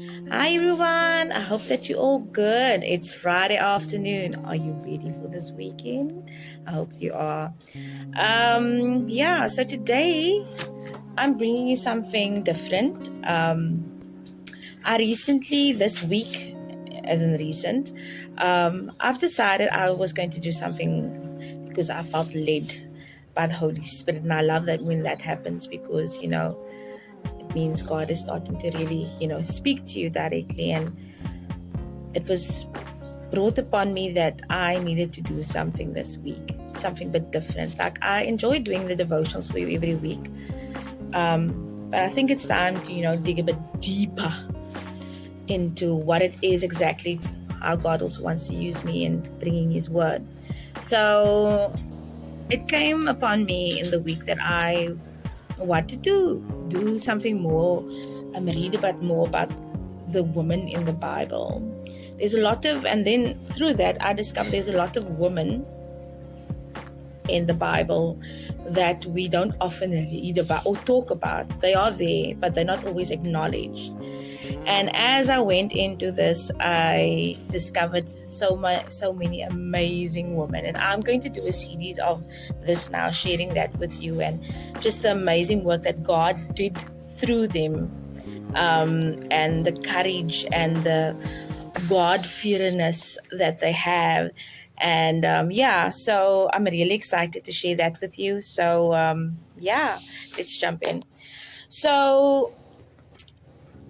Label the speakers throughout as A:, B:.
A: Hi everyone, I hope that you're all good. It's Friday afternoon. Are you ready for this weekend? I hope you are. So today I'm bringing you something different. I recently, this week, as in recent, I've decided I was going to do something because I felt led by the Holy Spirit. And I love that when that happens because, it means God is starting to really, speak to you directly. And it was brought upon me that I needed to do something this week, something a bit different. Like I enjoy doing the devotionals for you every week. But I think it's time to, dig a bit deeper into what it is exactly, how God also wants to use me in bringing His word. So it came upon me in the week that I wanted to do something more, read a bit more about the women in the Bible. There's a lot of, and then through that I discovered there's a lot of women in the Bible that we don't often read about or talk about. They are there, but they're not always acknowledged. And as I went into this, I discovered so many amazing women. And I'm going to do a series of this now, sharing that with you and just the amazing work that God did through them, and the courage and the God-feariness that they have. And so I'm really excited to share that with you. So let's jump in. So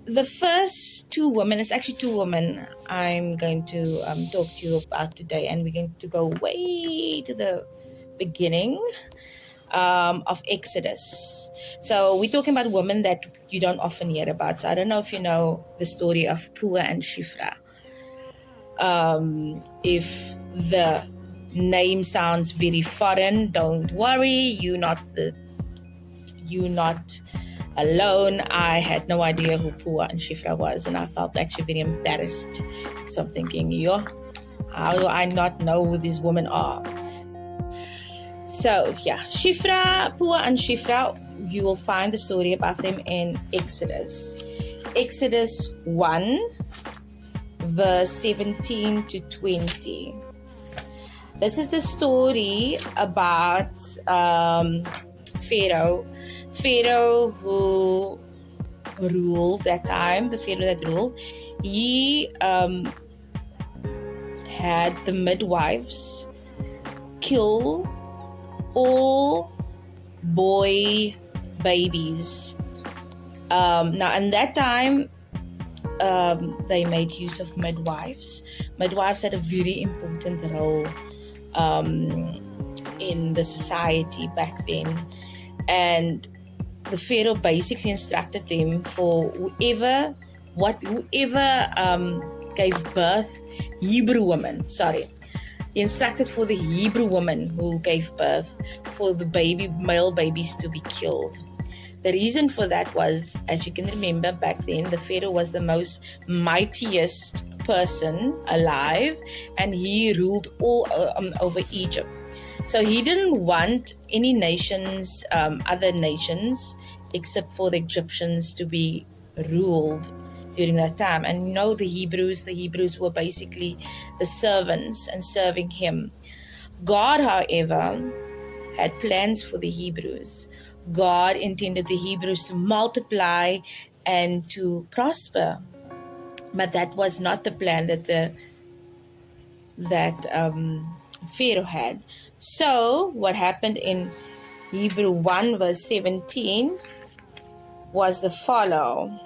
A: the first two women, it's actually two women I'm going to talk to you about today, and we're going to go way to the beginning of Exodus. So we're talking about women that you don't often hear about. So I don't know if you know the story of Puah and Shiraph. If the name sounds very foreign, don't worry. You're not alone. I had no idea who Puah and Shiraph was, and I felt actually very embarrassed. So I'm thinking, how do I not know who these women are? So Puah and Shiraph, you will find the story about them in Exodus 1, verse 17 to 20. This is the story about Pharaoh who ruled that time. The Pharaoh that ruled, he had the midwives kill all boy babies. Now in that time, they made use of midwives. Midwives had a very important role in the society back then, and the Pharaoh basically instructed them for whoever gave birth, Hebrew women. He instructed for the Hebrew woman who gave birth for the male babies to be killed. The reason for that was, as you can remember, back then the Pharaoh was the most mightiest person alive, and he ruled all over Egypt. So he didn't want any nations, other nations, except for the Egyptians, to be ruled during that time. And the Hebrews were basically the servants and serving him. God, however, had plans for the Hebrews. God intended the Hebrews to multiply and to prosper, but that was not the plan that Pharaoh had. So what happened in Hebrew 1 verse 17 was the follow.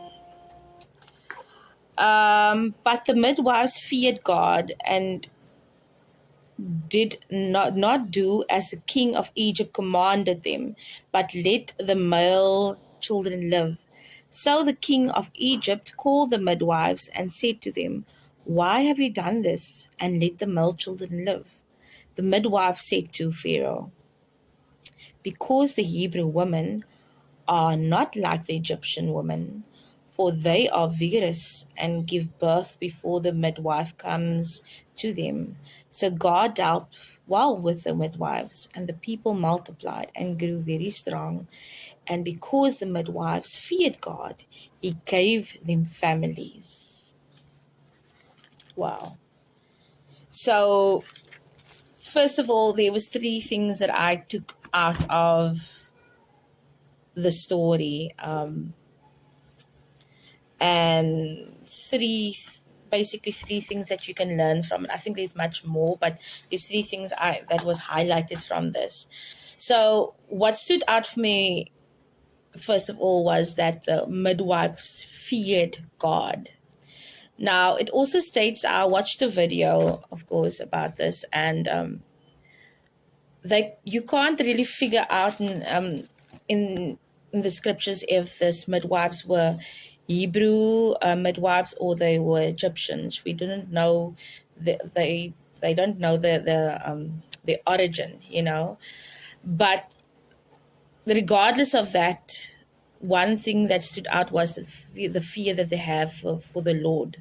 A: But the midwives feared God and did not do as the king of Egypt commanded them, but let the male children live. So the king of Egypt called the midwives and said to them, "Why have you done this and let the male children live?" The midwife said to Pharaoh, "Because the Hebrew women are not like the Egyptian women, for they are vigorous and give birth before the midwife comes to them." So God dealt well with the midwives, and the people multiplied and grew very strong, And because the midwives feared God, he gave them families. Wow. So, first of all, there was three things that I took out of the story. And basically three things that you can learn from it. I think there's much more, but there's three things that was highlighted from this. So what stood out for me, first of all, was that the midwives feared God. Now, it also states, I watched a video, of course, about this, and you can't really figure out in the scriptures if this midwives were Hebrew midwives or they were Egyptians. We didn't know they don't know the origin, But regardless of that, one thing that stood out was the fear that they have for the Lord.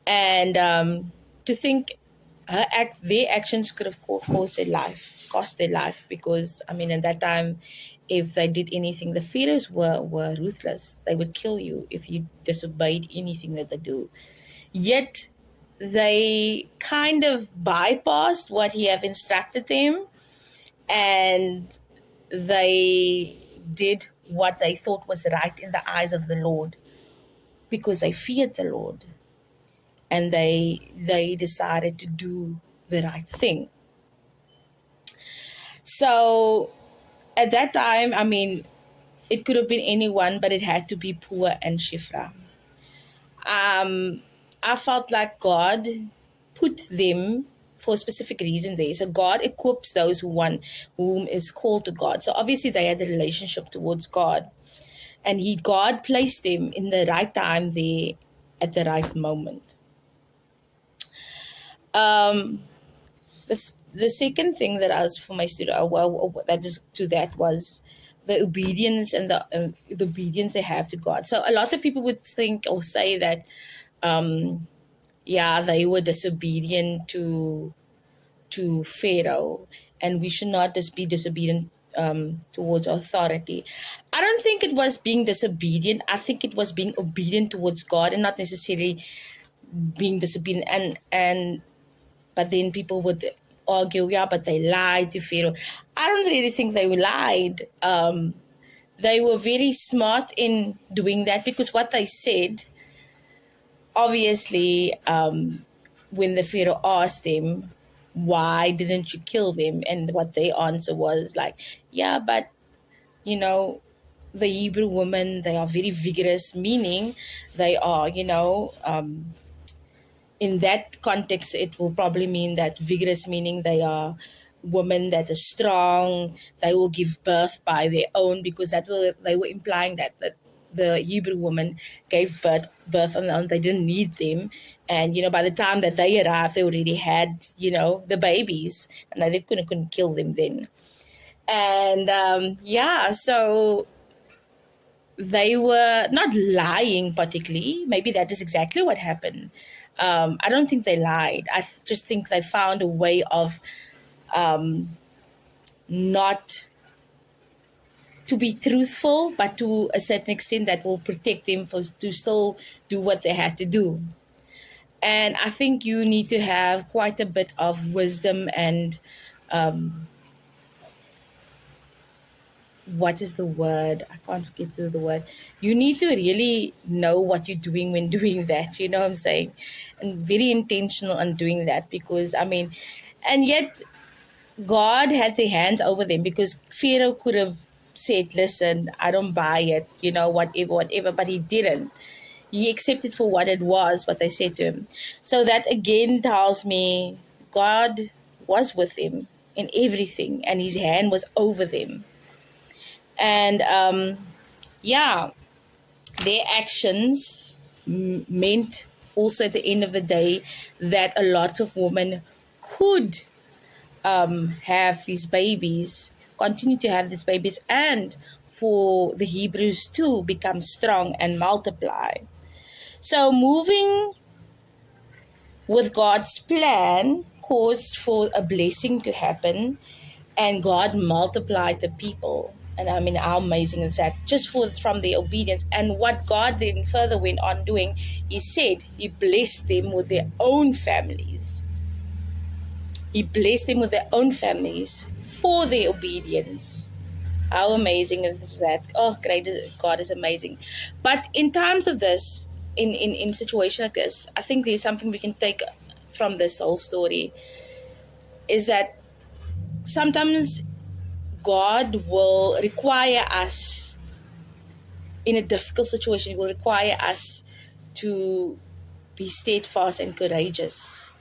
A: And to think their actions could have cost their life, because in that time, if they did anything, the pharaohs were ruthless. They would kill you if you disobeyed anything that they do. Yet they kind of bypassed what he have instructed them, and they did what they thought was right in the eyes of the Lord, because they feared the Lord, and they decided to do the right thing. So at that time, it could have been anyone, but it had to be Puah and Shiraph. I felt like God put them for a specific reason there. So God equips those whom is called to God. So obviously they had a relationship towards God, and God placed them in the right time there at the right moment. The second thing that I was for my student, that is to that, was the obedience and the obedience they have to God. So a lot of people would think or say that, they were disobedient to Pharaoh, and we should not just be disobedient towards authority. I don't think it was being disobedient. I think it was being obedient towards God, and not necessarily being disobedient. But then people would argue, but they lied to Pharaoh. I don't really think they lied. They were very smart in doing that, because what they said, obviously, when the Pharaoh asked them, why didn't you kill them? And what their answer was like, but, the Hebrew women, they are very vigorous, meaning they are, in that context, it will probably mean that vigorous, meaning they are women that are strong, they will give birth by their own, because they were implying that the Hebrew woman gave birth on their own. They didn't need them. And, by the time that they arrived, they already had, the babies, and they couldn't kill them then. And, so they were not lying particularly. Maybe that is exactly what happened. I don't think they lied. I just think they found a way of not to be truthful, but to a certain extent that will protect them to still do what they had to do. And I think you need to have quite a bit of wisdom and what is the word? I can't get through the word. You need to really know what you're doing when doing that, you know what I'm saying? And very intentional on doing that, because, and yet God had their hands over them, because Pharaoh could have said, listen, I don't buy it, whatever, but he didn't. He accepted for what it was, what they said to him. So that again tells me God was with him in everything, and his hand was over them. And their actions meant also at the end of the day that a lot of women could have these babies, continue to have these babies, and for the Hebrews to become strong and multiply. So moving with God's plan caused for a blessing to happen, and God multiplied the people. And I mean, how amazing is that? Just from their obedience. And what God then further went on doing, he said he blessed them with their own families. He blessed them with their own families for their obedience. How amazing is that? Oh, great. God is amazing. But in times of this, in situation like this, I think there's something we can take from this whole story, is that sometimes God will require us in a difficult situation. He will require us to be steadfast and courageous.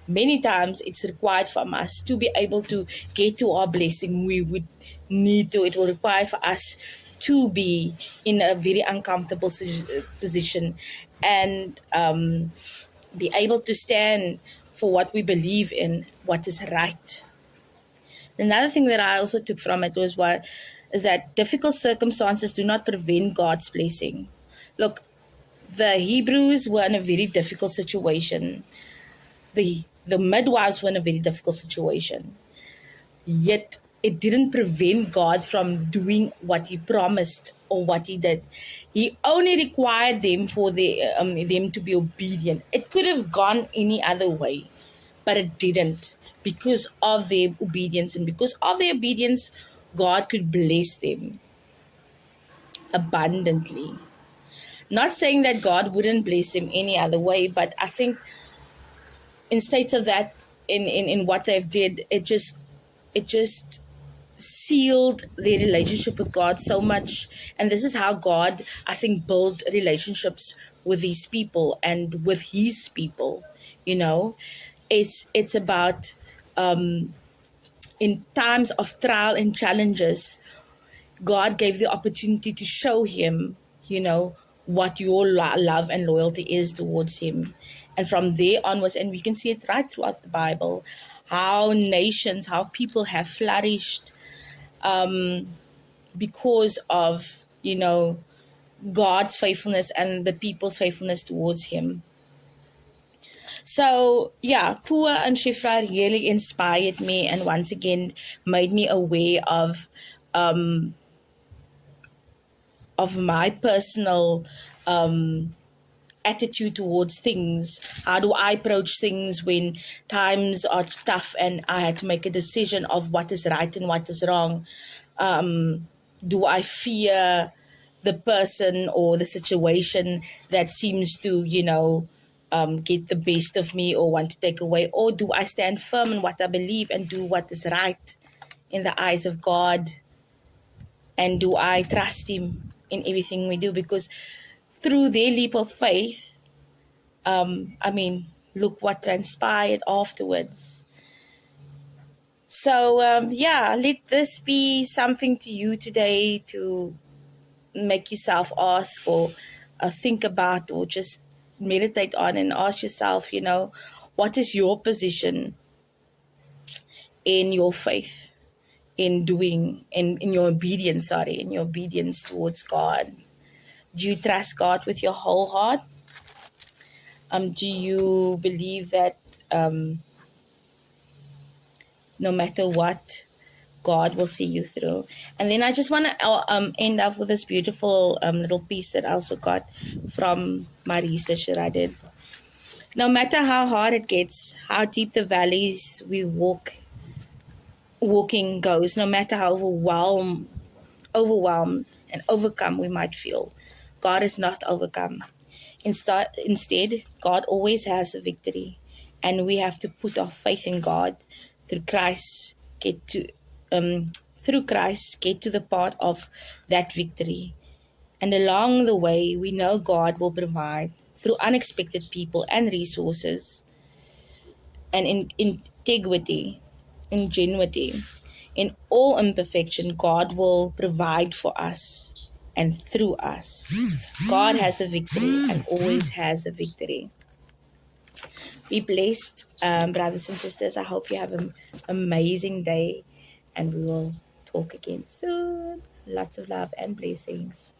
A: Many times it's required from us to be able to get to our blessing. We would need to, it will require for us to be in a very uncomfortable position and be able to stand for what we believe in, what is right. Another thing that I also took from it was is that difficult circumstances do not prevent God's blessing. Look, the Hebrews were in a very difficult situation. The midwives were in a very difficult situation. Yet it didn't prevent God from doing what he promised or what he did. He only required them for them to be obedient. It could have gone any other way, but it didn't. Because of their obedience, and because of their obedience, God could bless them abundantly. Not saying that God wouldn't bless them any other way, but I think in states of that, in what they've did, it just sealed their relationship with God so much. And this is how God, I think, built relationships with these people and with his people. You know, it's about in times of trial and challenges, God gave the opportunity to show him, what your love and loyalty is towards him. And from there onwards, and we can see it right throughout the Bible, how nations, how people have flourished because of, God's faithfulness and the people's faithfulness towards him. So, yeah, Puah and Shiraph really inspired me and once again made me aware of my personal attitude towards things. How do I approach things when times are tough and I had to make a decision of what is right and what is wrong? Do I fear the person or the situation that seems to, get the best of me or want to take away? Or do I stand firm in what I believe and do what is right in the eyes of God? And do I trust him in everything we do? Because through their leap of faith, look what transpired afterwards. So, let this be something to you today to make yourself ask or think about, or just meditate on and ask yourself, what is your position in your faith, in your obedience towards God? Do you trust God with your whole heart? Do you believe that no matter what, God will see you through? And then I just want to end up with this beautiful little piece that I also got from my research that I did. No matter how hard it gets, how deep the valleys we walking goes, no matter how overwhelmed and overcome we might feel, God is not overcome. Instead, God always has a victory, and we have to put our faith in God. Through Christ, get to the part of that victory. And along the way, we know God will provide through unexpected people and resources, and in integrity, ingenuity, in all imperfection, God will provide for us and through us. God has a victory and always has a victory. Be blessed, brothers and sisters. I hope you have an amazing day, and we will talk again soon. Lots of love and blessings.